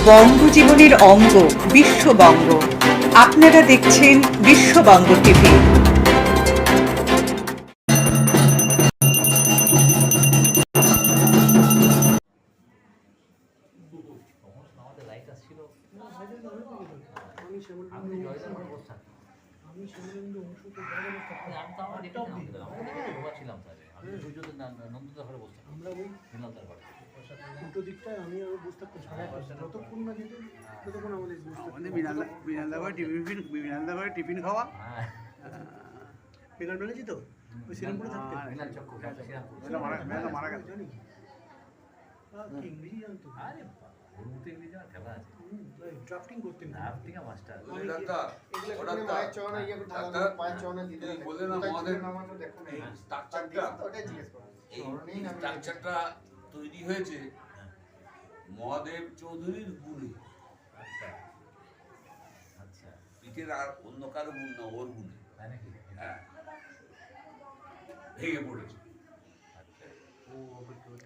বঙ্গজীবনের অঙ্গ বিশ্ববঙ্গ। আপনারা দেখছেন বিশ্ববঙ্গ টিভি। টিফিন খাওয়া বেকার বেড়েছি তো ওই শ্রীরামপুরে থাকতে মারা গেছে। ইংরেজি জানতো ড্রাফটিং করতেন স্ট্রাকচারটা তৈরি হয়েছে মহাদেব চৌধুরীর গুণে। আচ্ছা, পিঠের আর অন্য কারো গুণ না, ওর গুণে। হ্যাঁ, ভেঙে পড়েছে।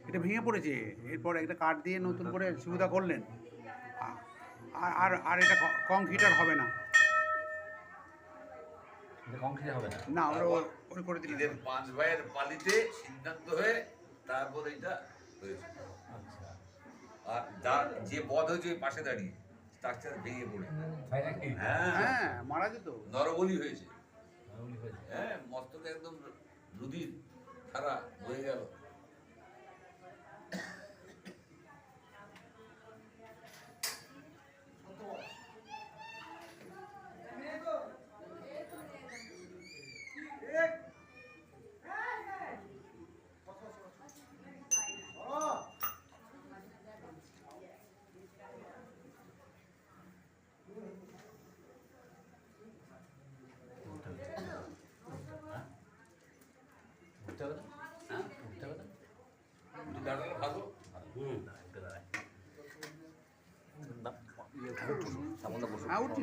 এটা ভেঙে পড়েছে, এরপর একটা কাঠ দিয়ে নতুন করে সুবিধা করলেন। আর আর এটা কংক্রিটার হবে না, না ওরা করে দিলেন। এদের 5 ভাইয়ের পালিতে সিদ্ধান্ত হয়ে তারপর এটা হয়েছে। আর যে বধ হয়েছে ওই পাশে দাঁড়িয়ে স্ট্রাকচার ভেঙে পড়ে হ্যাঁ মারা যেত, নরবলি হয়েছে। হ্যাঁ, মস্তকে একদম নদীর ধারা বয়ে গেল।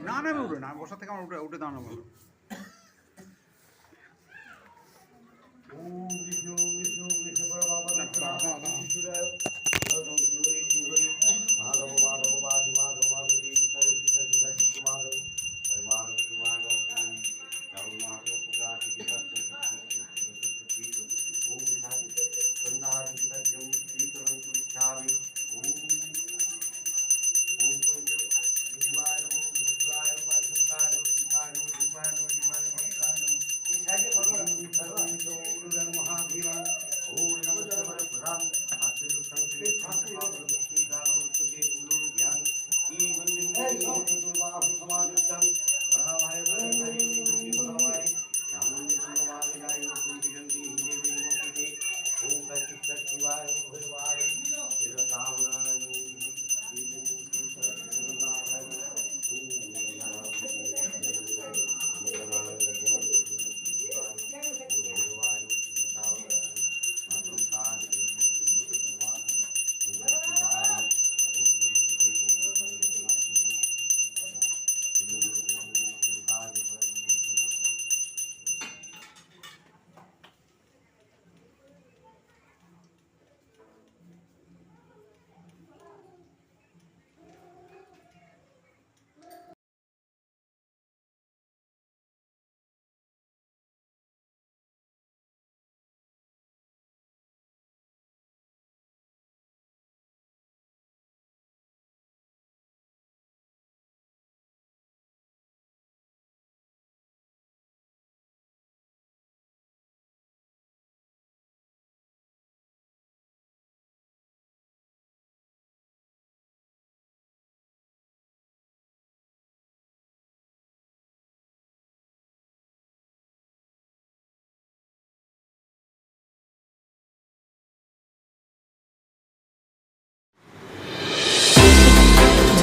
না না উঠে না, বসা থেকে আমার উঠে দাঁড়ানো ভালো।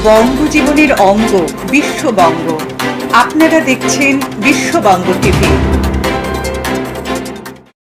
বঙ্গজীবনের অঙ্গ বিশ্ববঙ্গ। আপনারা দেখছেন বিশ্ববঙ্গ টিভি।